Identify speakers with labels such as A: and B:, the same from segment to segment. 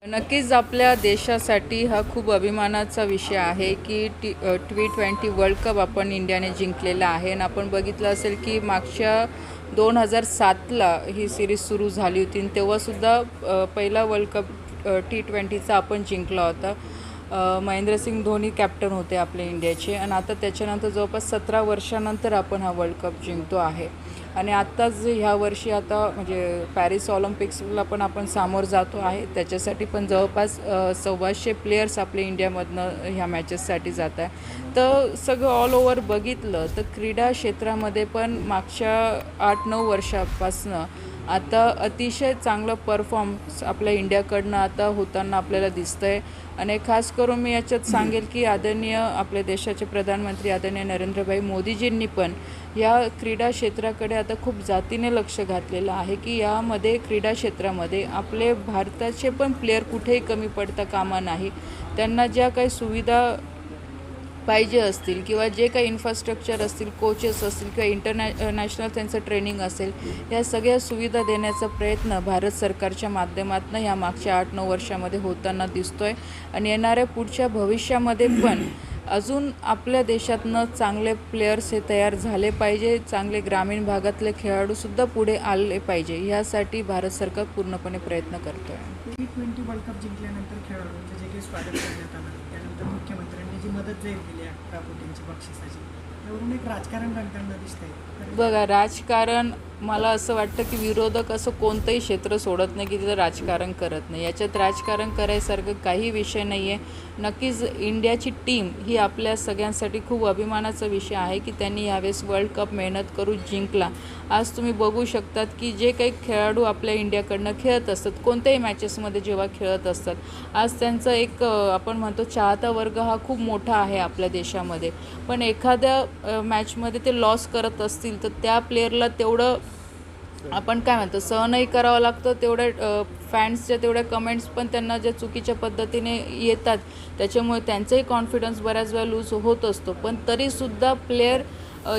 A: नक्कीच आपल्या देशासाठी हा खूप अभिमानाचा विषय आहे की T20 वर्ल्ड कप आपण इंडियाने जिंकलेला आहे आणि आपण बघितलं असेल की मागच्या 2007ला ही सिरीज सुरू झाली होती आणि तेव्हासुद्धा पहिला वर्ल्ड कप T20चा आपण जिंकला होता. महेंद्रसिंग धोनी कॅप्टन होते आपल्या इंडियाचे आणि आता त्याच्यानंतर जवळपास 17 वर्षानंतर आपण हा वर्ल्ड कप जिंकतो आहे. आणि आत्ताच ह्या वर्षी आता म्हणजे पॅरिस ऑलिम्पिक्सला पण आपण सामोर जातो आहे. त्याच्यासाठी पण जवळपास 125 प्लेयर्स आपल्या इंडियामधनं ह्या मॅचेससाठी जात आहे. तर सगळं ऑल ओव्हर बघितलं तर क्रीडा क्षेत्रामध्ये पण मागच्या 8-9 वर्षापासनं आता अतिशय चांगलं परफॉर्मन्स आपल्या इंडियाकडनं आता होताना आपल्याला दिसतं आहे. आणि खास करून मी याच्यात सांगेल की आदरणीय आपल्या देशाचे प्रधानमंत्री आदरणीय नरेंद्रभाई मोदीजींनी पण या क्रीडा क्षेत्राकडे आता खूप जातीने लक्ष घातलेलं आहे की यामध्ये क्रीडा क्षेत्रामध्ये आपले भारताचे पण प्लेयर कुठेही कमी पडता कामा नाही. त्यांना ज्या काही सुविधा पाहिजे असतील किंवा जे काही इन्फ्रास्ट्रक्चर असतील, कोचेस असतील किंवा इंटरनॅशनल त्यांचं ट्रेनिंग असेल, या सगळ्या सुविधा देण्याचा प्रयत्न भारत सरकारच्या माध्यमातून ह्या मागच्या 8-9 वर्षामध्ये होताना दिसतो आहे. आणि येणाऱ्या पुढच्या भविष्यामध्ये पण अजून आपल्या देशातनं चांगले प्लेयर्स हे तयार झाले पाहिजे, चांगले ग्रामीण भागातले खेळाडूसुद्धा पुढे आले पाहिजे, यासाठी भारत सरकार पूर्णपणे प्रयत्न करतो आहे.
B: T20 वर्ल्ड कप जिंकल्यानंतर खेळाडूंचं जे काही स्वागत करण्यात आलं, त्यानंतर मुख्यमंत्र्यांनी जी मदत जाहीर केली 11 कोटींची बक्षिसाची, त्यावरून एक राजकारण रंगताना दिसतंय.
A: बघा, राजकारण मला असं वाटतं की विरोधक असं कोणतंही क्षेत्र सोडत नाही की तिथं राजकारण करत नाही. याच्यात राजकारण करायसारखं काही विषय नाही आहे. नक्कीच इंडियाची टीम ही आपल्या सगळ्यांसाठी खूप अभिमानाचा विषय आहे की त्यांनी यावेळेस वर्ल्ड कप मेहनत करून जिंकला. आज तुम्ही बघू शकतात की जे काही खेळाडू आपल्या इंडियाकडनं खेळत असतात, कोणत्याही मॅचेसमध्ये जेव्हा खेळत असतात, आज त्यांचा एक आपण म्हणतो चाहता वर्ग हा खूप मोठा आहे आपल्या देशामध्ये. पण एखाद्या मॅचमध्ये ते लॉस करत असतील तर त्या प्लेयरला तेवढं आपण काय म्हणतो सहनही करावं लागतं. तेवढ्या फॅन्सच्या तेवढ्या कमेंट्स पण त्यांना ज्या चुकीच्या पद्धतीने येतात त्याच्यामुळे त्यांचाही कॉन्फिडन्स बऱ्याच वेळा लूज होत असतो. पण तरीसुद्धा प्लेयर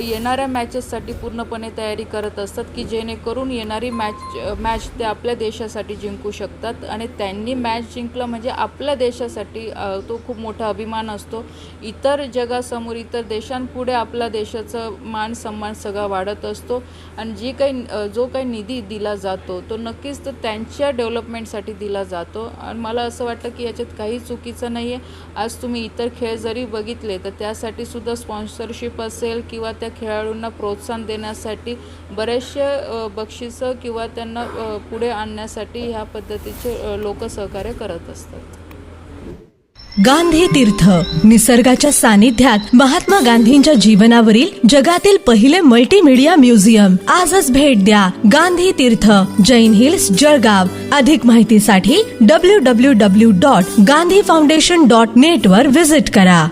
A: येणाऱ्या मॅचेससाठी पूर्णपणे तयारी करत असतात की जेणेकरून येणारी मॅच ते आपल्या देशासाठी जिंकू शकतात. आणि त्यांनी मॅच जिंकलं म्हणजे आपल्या देशासाठी तो खूप मोठा अभिमान असतो. इतर जगासमोर इतर देशांपुढे आपल्या देशाचं मान सन्मान सगळा वाढत असतो. आणि जो काही निधी दिला जातो तो नक्कीच तर त्यांच्या डेव्हलपमेंटसाठी दिला जातो. आणि मला असं वाटतं की याच्यात काही चुकीचं नाही आहे. आज तुम्ही इतर खेळ जरी बघितले तर त्यासाठी सुद्धा स्पॉन्सरशिप असेल किंवा त्या खेळाडूंना प्रोत्साहन देण्यासाठी बरेचसे बक्षिसं किंवा त्यांना पुढे आणण्यासाठी ह्या पद्धतीचे लोक सहकार्य करत असतात.
C: गांधी तीर्थ निसर्गाच्या सानिध्यात महात्मा गांधींच्या जीवनावरील जगातील पहिले मल्टीमीडिया म्युझियम. आजच भेट द्या. गांधी तीर्थ, जैन हिल्स, जळगाव. अधिक माहितीसाठी www.gandhifoundation.net वर व्हिजिट करा.